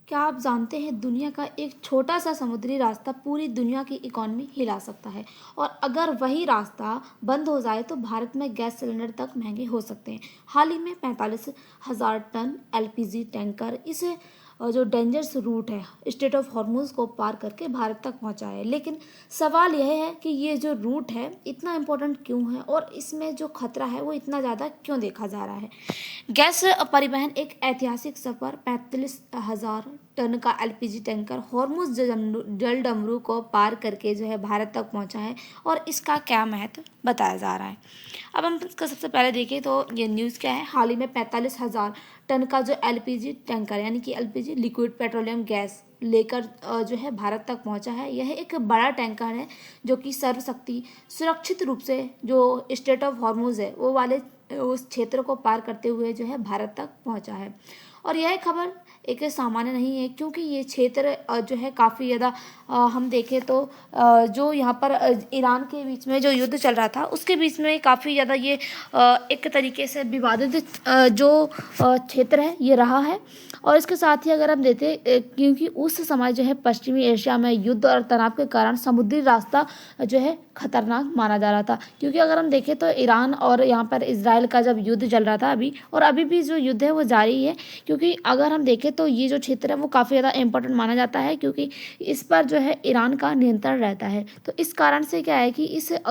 क्या आप जानते हैं दुनिया का एक छोटा सा समुद्री रास्ता पूरी दुनिया की इकॉनमी हिला सकता है। और अगर वही रास्ता बंद हो जाए तो भारत में गैस सिलेंडर तक महंगे हो सकते हैं। हाल ही में 45,000 टन एलपीजी टैंकर इस जो डेंजरस रूट है स्टेट ऑफ हॉर्मुज को पार करके भारत तक पहुंचा है। लेकिन सवाल यह है कि ये जो रूट है इतना इम्पोर्टेंट क्यों है और इसमें जो खतरा है वो इतना ज़्यादा क्यों देखा जा रहा है। गैस परिवहन एक ऐतिहासिक सफर 45,000 टन का एलपीजी टैंकर हॉर्मुज जलडमरू को पार करके जो है भारत तक पहुंचा है। और इसका क्या महत्व बताया जा रहा है। अब हम इसका सबसे पहले देखें तो ये न्यूज़ क्या है। हाल ही में 45,000 टन का जो एलपीजी टैंकर यानी कि एलपीजी लिक्विड पेट्रोलियम गैस लेकर जो है भारत तक पहुंचा है। यह एक बड़ा टैंकर है जो कि सर्वशक्ति सुरक्षित रूप से जो स्टेट ऑफ हॉर्मुज है वो वाले उस क्षेत्र को पार करते हुए जो है भारत तक पहुंचा है। और यह खबर एक सामान्य नहीं है क्योंकि ये क्षेत्र जो है काफ़ी ज़्यादा हम देखें तो जो यहाँ पर ईरान के बीच में जो युद्ध चल रहा था उसके बीच में काफ़ी ज़्यादा ये एक तरीके से विवादित जो क्षेत्र है ये रहा है। और इसके साथ ही अगर हम देखें क्योंकि उस समय जो है पश्चिमी एशिया में युद्ध और तनाव के कारण समुद्री रास्ता जो है खतरनाक माना जा रहा था। क्योंकि अगर हम देखें तो ईरान और यहाँ पर इजराइल का जब युद्ध चल रहा था अभी भी जो युद्ध है वो जारी है। क्योंकि अगर हम देखें तो ये जो क्षेत्र है वो काफ़ी ज़्यादा इंपॉर्टेंट माना जाता है क्योंकि इस पर जो है ईरान का नियंत्रण रहता है। तो इस कारण से क्या है कि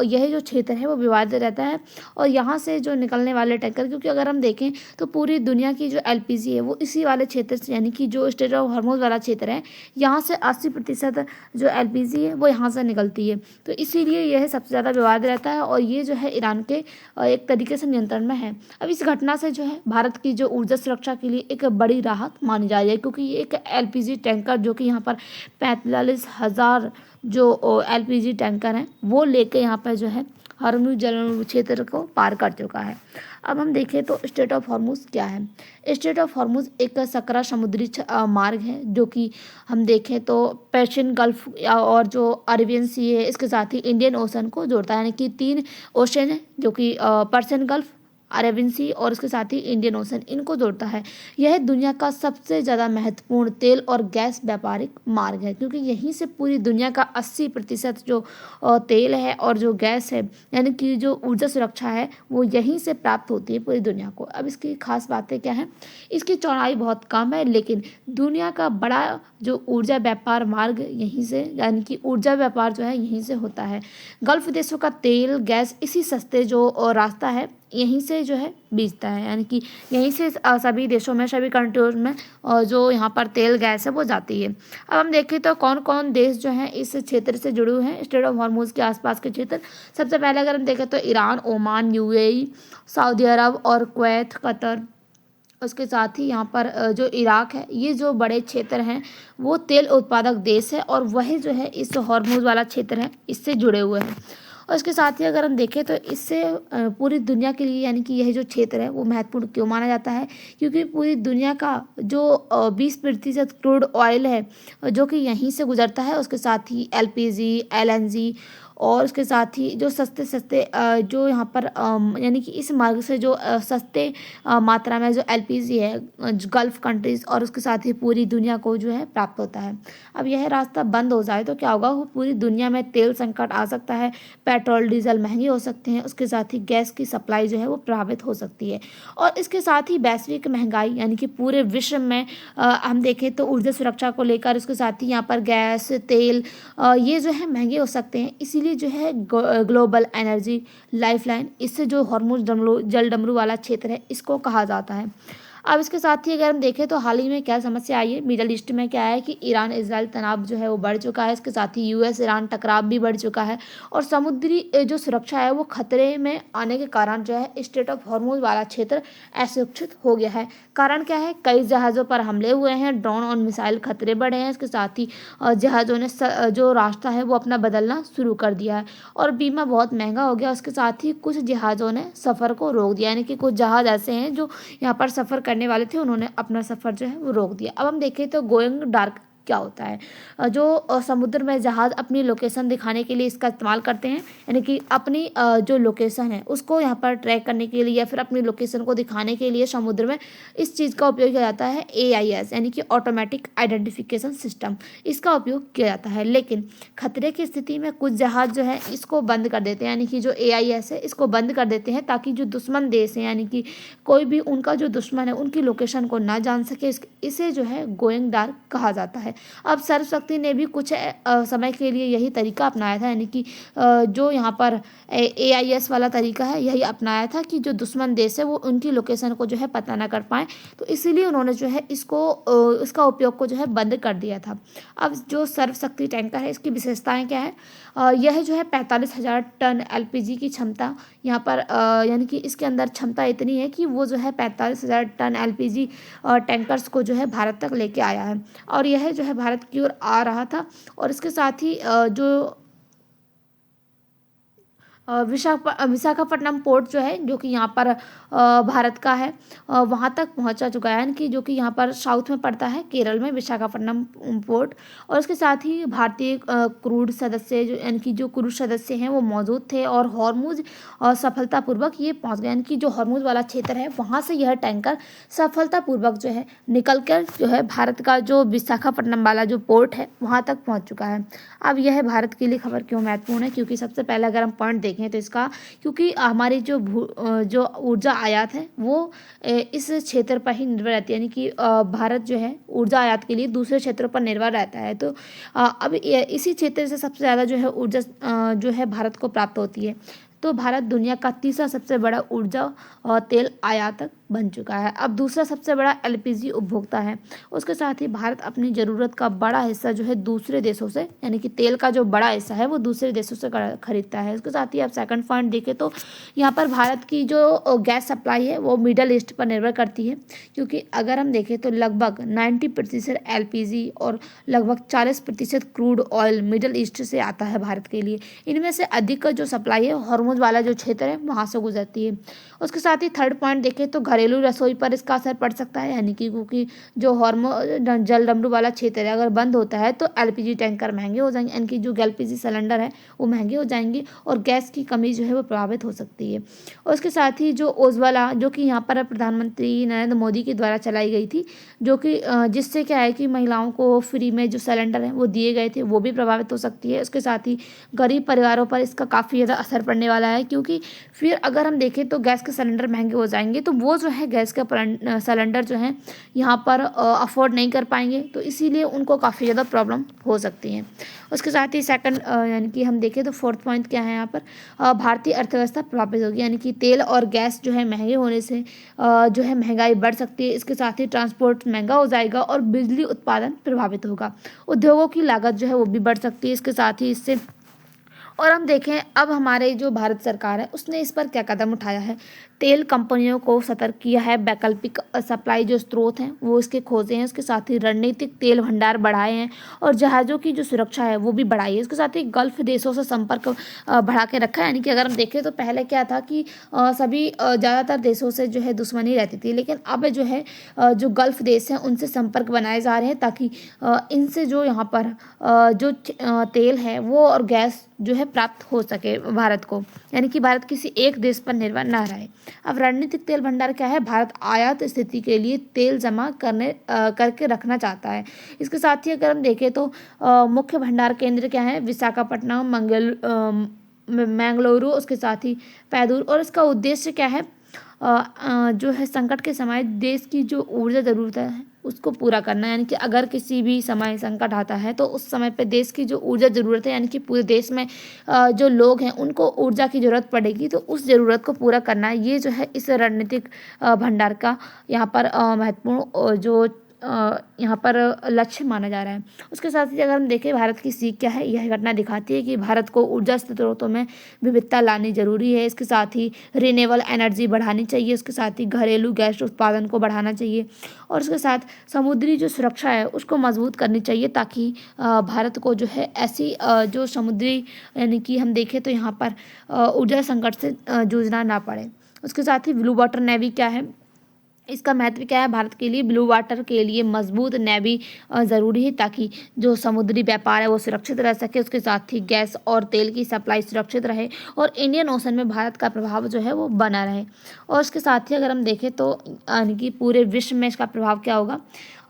यह जो क्षेत्र है वो विवादित रहता है। और यहाँ से जो निकलने वाले टैंकर क्योंकि अगर हम देखें तो पूरी दुनिया की जो एलपीजी है वो इसी वाले क्षेत्र से यानी कि जो स्टेट ऑफ हॉर्मुज वाला क्षेत्र है यहाँ से 80% जो एलपीजी है वो यहाँ से निकलती है। तो इसीलिए यह सबसे ज़्यादा विवाद रहता है और ये जो है ईरान के एक तरीके से नियंत्रण में है। अब इस घटना से जो है भारत की जो ऊर्जा सुरक्षा के लिए एक बड़ी राहत मानी जा रही है क्योंकि ये एक एलपीजी टैंकर जो कि यहाँ पर 45,000 जो एलपीजी टैंकर हैं वो लेके यहाँ पर जो है हॉर्मुज जल क्षेत्र को पार कर चुका है। अब हम देखें तो स्टेट ऑफ हॉर्मुज क्या है। स्टेट ऑफ हॉर्मुज एक सकरा समुद्री मार्ग है जो कि हम देखें तो पर्शियन गल्फ और जो अरेबियन सी है इसके साथ ही इंडियन ओशन को जोड़ता है। यानी कि 3 ओशन है जो कि पर्शियन गल्फ अरेबियन सी और इसके साथ ही इंडियन ओशन इनको जोड़ता है। यह दुनिया का सबसे ज़्यादा महत्वपूर्ण तेल और गैस व्यापारिक मार्ग है क्योंकि यहीं से पूरी दुनिया का 80% जो तेल है और जो गैस है यानी कि जो ऊर्जा सुरक्षा है वो यहीं से प्राप्त होती है पूरी दुनिया को। अब इसकी खास बातें क्या हैं। इसकी चौड़ाई बहुत कम है लेकिन दुनिया का बड़ा जो ऊर्जा व्यापार मार्ग यहीं से यानी कि ऊर्जा व्यापार जो है यहीं से होता है। गल्फ देशों का तेल गैस इसी सस्ते जो रास्ता है यहीं से जो है बेचता है। यानी कि यहीं से सभी देशों में सभी कंट्रीज में जो यहाँ पर तेल गैस है वो जाती है। अब हम देखें तो कौन कौन देश जो हैं इस क्षेत्र से जुड़े हुए हैं स्टेट ऑफ हॉर्मुज के आसपास के क्षेत्र। सबसे पहले अगर हम देखें तो ईरान ओमान यूएई सऊदी अरब और कुवैत कतर। उसके साथ ही यहाँ पर जो इराक है ये जो बड़े क्षेत्र हैं वो तेल उत्पादक देश है और वही जो है इस हॉर्मुज वाला क्षेत्र है इससे जुड़े हुए हैं। और इसके साथ ही अगर हम देखें तो इससे पूरी दुनिया के लिए यानी कि यह जो क्षेत्र है वो महत्वपूर्ण क्यों माना जाता है क्योंकि पूरी दुनिया का जो 20% क्रूड ऑयल है जो कि यहीं से गुजरता है। उसके साथ ही एलपीजी एलएनजी और उसके साथ ही जो सस्ते सस्ते जो यहाँ पर यानी कि इस मार्ग से जो सस्ते मात्रा में जो एलपीजी है गल्फ कंट्रीज़ और उसके साथ ही पूरी दुनिया को जो है प्राप्त होता है। अब यह रास्ता बंद हो जाए तो क्या होगा वो पूरी दुनिया में तेल संकट आ सकता है पेट्रोल डीजल महंगे हो सकते हैं। उसके साथ ही गैस की सप्लाई जो है वो प्रभावित हो सकती है। और इसके साथ ही वैश्विक महंगाई यानी कि पूरे विश्व में हम देखें तो ऊर्जा सुरक्षा को लेकर उसके साथ ही यहाँ पर गैस तेल ये जो है महंगे हो सकते हैं। इसीलिए जो है ग्लोबल एनर्जी लाइफलाइन इससे जो हॉर्मुज जल डमरू वाला क्षेत्र है इसको कहा जाता है। अब इसके साथ ही अगर हम देखें तो हाल ही में क्या समस्या आई है मिडल ईस्ट में क्या है कि ईरान इजराइल तनाव जो है वो बढ़ चुका है। इसके साथ ही यूएस ईरान टकराव भी बढ़ चुका है और समुद्री जो सुरक्षा है वो खतरे में आने के कारण जो है स्टेट ऑफ हॉर्मुज वाला क्षेत्र असुरक्षित हो गया है। कारण क्या है कई जहाज़ों पर हमले हुए हैं ड्रोन और मिसाइल खतरे बढ़े हैं। इसके साथ ही जहाज़ों ने जो रास्ता है वो अपना बदलना शुरू कर दिया है और बीमा बहुत महंगा हो गया। उसके साथ ही कुछ जहाज़ों ने सफ़र को रोक दिया यानी कि कुछ जहाज़ ऐसे हैं जो यहाँ पर सफ़र करने वाले थे उन्होंने अपना सफ़र जो है वो रोक दिया। अब हम देखें तो गोइंग डार्क क्या होता है। जो समुद्र में जहाज़ अपनी लोकेशन दिखाने के लिए इसका इस्तेमाल करते हैं, यानी कि अपनी जो लोकेशन है उसको यहाँ पर ट्रैक करने के लिए या फिर अपनी लोकेशन को दिखाने के लिए समुद्र में इस चीज़ का उपयोग किया जाता है, AIS यानी कि ऑटोमेटिक आइडेंटिफिकेशन सिस्टम, इसका उपयोग किया जाता है। लेकिन खतरे की स्थिति में कुछ जहाज़ जो है इसको बंद कर देते हैं, यानी कि जो AIS है इसको बंद कर देते हैं, ताकि जो दुश्मन देश है यानी कि कोई भी उनका जो दुश्मन है उनकी लोकेशन को ना जान सके। इसे जो है गोइंग डार्क कहा जाता है। अब सर्वशक्ति ने भी कुछ समय के लिए यही तरीका अपनाया था, यानी कि जो यहाँ पर AIS वाला तरीका है यही अपनाया था कि जो दुश्मन देश है वो उनकी लोकेशन को जो है पता ना कर पाए, तो इसीलिए उन्होंने जो है इसका उपयोग को जो है बंद कर दिया था। अब जो सर्वशक्ति टैंकर है इसकी विशेषताएं क्या है, यह जो है 45,000 टन LPG की क्षमता यहाँ पर यानी कि इसके अंदर क्षमता इतनी है कि वो जो है 45,000 टन LPG टैंकर्स को जो है भारत तक लेके आया है, और यह जो है भारत की ओर आ रहा था। और इसके साथ ही जो विशाखापट्टनम पोर्ट जो है जो कि यहाँ पर भारत का है, वहाँ तक पहुँचा चुका है, यानी कि जो कि यहाँ पर साउथ में पड़ता है केरल में विशाखापट्टनम पोर्ट। और इसके साथ ही भारतीय क्रूड सदस्य जो यानी कि जो क्रूड सदस्य हैं वो मौजूद थे, और हॉर्मुज सफलतापूर्वक ये पहुँच गए, यानी कि जो हॉर्मुज वाला क्षेत्र है वहाँ से यह टैंकर सफलतापूर्वक जो है निकल कर जो है भारत का जो विशाखापट्टनम वाला जो पोर्ट है वहाँ तक पहुँच चुका है। अब यह भारत के लिए खबर क्यों महत्वपूर्ण है, क्योंकि सबसे पहले अगर हम पॉइंट देखें तो इसका, क्योंकि हमारी जो ऊर्जा आयात है वो इस क्षेत्र पर ही निर्भर रहती है, यानी कि भारत जो है ऊर्जा आयात के लिए दूसरे क्षेत्रों पर निर्भर रहता है। तो अब इसी क्षेत्र से सबसे ज़्यादा जो है ऊर्जा जो है भारत को प्राप्त होती है। तो भारत दुनिया का तीसरा सबसे बड़ा ऊर्जा और तेल आयातक बन चुका है। अब दूसरा सबसे बड़ा LPG उपभोक्ता है। उसके साथ ही भारत अपनी ज़रूरत का बड़ा हिस्सा जो है दूसरे देशों से, यानी कि तेल का जो बड़ा हिस्सा है वो दूसरे देशों से खरीदता है। उसके साथ ही आप सेकंड पॉइंट देखें तो यहाँ पर भारत की जो गैस सप्लाई है वो मिडल ईस्ट पर निर्भर करती है, क्योंकि अगर हम देखें तो लगभग 90% LPG और लगभग 40% क्रूड ऑयल मिडल ईस्ट से आता है भारत के लिए। इनमें से अधिक जो सप्लाई है हॉर्मुज वाला जो क्षेत्र है वहाँ से गुजरती है। उसके साथ ही थर्ड पॉइंट देखें तो घरेलू रसोई पर इसका असर पड़ सकता है, यानी कि क्योंकि जो जल डमरू वाला क्षेत्र है अगर बंद होता है तो LPG टैंकर महंगे हो जाएंगे, यानी कि जो LPG सिलेंडर है वो महंगे हो जाएंगे और गैस की कमी जो है वो प्रभावित हो सकती है। और उसके साथ ही जो उज्ज्वला जो कि यहाँ पर प्रधानमंत्री नरेंद्र मोदी के द्वारा चलाई गई थी, जो कि जिससे क्या है कि महिलाओं को फ्री में जो सिलेंडर है वो दिए गए थे, वो भी प्रभावित हो सकती है। उसके साथ ही गरीब परिवारों पर इसका काफ़ी ज़्यादा असर पड़ने वाला है, क्योंकि फिर अगर हम देखें तो गैस के सिलेंडर महंगे हो जाएंगे तो वो जो है गैस का सिलेंडर जो है यहाँ पर अफोर्ड नहीं कर पाएंगे, तो इसीलिए उनको काफ़ी ज़्यादा प्रॉब्लम हो सकती है। उसके साथ ही सेकंड यानी कि हम देखें तो फोर्थ पॉइंट क्या है यहाँ पर, भारतीय अर्थव्यवस्था प्रभावित होगी, यानी कि तेल और गैस जो है महंगे होने से जो है महंगाई बढ़ सकती है। इसके साथ ही ट्रांसपोर्ट महंगा हो जाएगा और बिजली उत्पादन प्रभावित होगा। उद्योगों की लागत जो है वो भी बढ़ सकती है इसके साथ ही इससे। और हम देखें अब हमारे जो भारत सरकार है उसने इस पर क्या कदम उठाया है, तेल कंपनियों को सतर्क किया है, वैकल्पिक सप्लाई जो स्रोत हैं वो इसके खोजे हैं, उसके साथ ही रणनीतिक तेल भंडार बढ़ाए हैं और जहाज़ों की जो सुरक्षा है वो भी बढ़ाई है। इसके साथ ही गल्फ देशों से संपर्क बढ़ा के रखा है, यानी कि अगर हम देखें तो पहले क्या था कि सभी ज़्यादातर देशों से जो है दुश्मनी रहती थी, लेकिन अब जो है जो गल्फ देश हैं उनसे संपर्क बनाए जा रहे हैं, ताकि इनसे जो यहाँ पर जो तेल है वो और गैस जो है प्राप्त हो सके भारत को, यानी कि भारत किसी एक देश पर निर्भर ना रहे। अब रणनीतिक तेल भंडार क्या है, भारत आयात स्थिति के लिए तेल जमा करके रखना चाहता है। इसके साथ ही अगर हम देखें तो मुख्य भंडार केंद्र क्या है, विशाखापट्टनम, मंगलुरु, उसके साथ ही पैदूर। और इसका उद्देश्य क्या है, जो है संकट के समय देश की जो ऊर्जा ज़रूरत है उसको पूरा करना, यानी कि अगर किसी भी समय संकट आता है तो उस समय पे देश की जो ऊर्जा ज़रूरत है, यानी कि पूरे देश में जो लोग हैं उनको ऊर्जा की ज़रूरत पड़ेगी, तो उस ज़रूरत को पूरा करना है। ये जो है इस रणनीतिक भंडार का यहाँ पर महत्वपूर्ण जो यहाँ पर लक्ष्य माना जा रहा है। उसके साथ ही अगर हम देखें भारत की सीख क्या है, यह घटना दिखाती है कि भारत को ऊर्जा स्रोतों में विविधता लानी जरूरी है। इसके साथ ही रिन्यूएबल एनर्जी बढ़ानी चाहिए, उसके साथ ही घरेलू गैस उत्पादन को बढ़ाना चाहिए और उसके साथ समुद्री जो सुरक्षा है उसको मजबूत करनी चाहिए, ताकि भारत को जो है ऐसी जो समुद्री यानी कि हम देखें तो यहाँ पर ऊर्जा संकट से जूझना ना पड़े। उसके साथ ही ब्लू वाटर नेवी क्या है, इसका महत्व क्या है भारत के लिए? ब्लू वाटर के लिए मजबूत नेवी ज़रूरी है ताकि जो समुद्री व्यापार है वो सुरक्षित रह सके, उसके साथ ही गैस और तेल की सप्लाई सुरक्षित रहे और इंडियन ओशन में भारत का प्रभाव जो है वो बना रहे। और उसके साथ ही अगर हम देखें तो यानी कि पूरे विश्व में इसका प्रभाव क्या होगा?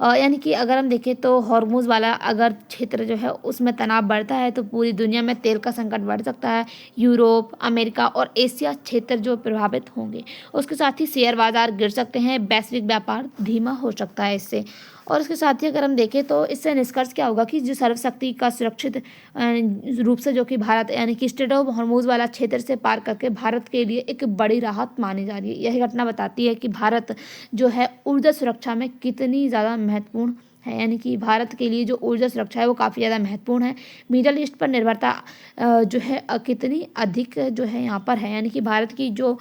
यानी कि अगर हम देखें तो हॉर्मूज वाला अगर क्षेत्र जो है उसमें तनाव बढ़ता है तो पूरी दुनिया में तेल का संकट बढ़ सकता है। यूरोप, अमेरिका और एशिया क्षेत्र जो प्रभावित होंगे। उसके साथ ही शेयर बाजार गिर सकते हैं, वैश्विक व्यापार धीमा हो सकता है इससे। और इसके साथ ही अगर हम देखें तो इससे निष्कर्ष क्या होगा कि जो सर्वशक्ति का सुरक्षित रूप से जो कि भारत यानी कि स्ट्रेट ऑफ हॉर्मूज वाला क्षेत्र से पार करके भारत के लिए एक बड़ी राहत मानी जा रही है। यही घटना बताती है कि भारत जो है ऊर्जा सुरक्षा में कितनी ज़्यादा महत्वपूर्ण है, यानी कि भारत के लिए जो ऊर्जा सुरक्षा है वो काफ़ी ज़्यादा महत्वपूर्ण है। मिडल ईस्ट पर निर्भरता जो है कितनी अधिक जो है यहाँ पर है, यानी कि भारत की जो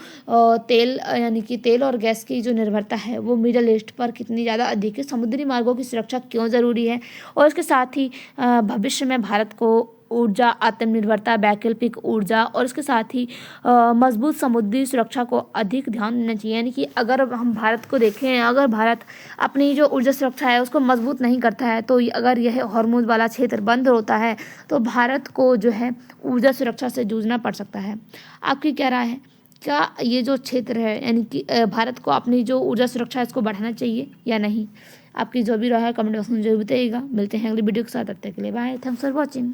तेल यानी कि तेल और गैस की जो निर्भरता है वो मिडल ईस्ट पर कितनी ज़्यादा अधिक है। समुद्री मार्गों की सुरक्षा क्यों ज़रूरी है और इसके साथ ही भविष्य में भारत को ऊर्जा आत्मनिर्भरता, वैकल्पिक ऊर्जा और इसके साथ ही मजबूत समुद्री सुरक्षा को अधिक ध्यान देना चाहिए। यानी कि अगर हम भारत को देखें, अगर भारत अपनी जो ऊर्जा सुरक्षा है उसको मजबूत नहीं करता है तो अगर यह हॉर्मोज वाला क्षेत्र बंद होता है तो भारत को जो है ऊर्जा सुरक्षा से जूझना पड़ सकता है। आपकी क्या राय है? क्या ये जो क्षेत्र है यानी कि भारत को अपनी जो ऊर्जा सुरक्षा है इसको बढ़ाना चाहिए या नहीं? आपकी जो भी राय है कमेंट बॉक्स में जरूर बताइएगा। मिलते हैं अगली वीडियो के साथ, तब तक के लिए बाय, थैंक्स फॉर वॉचिंग।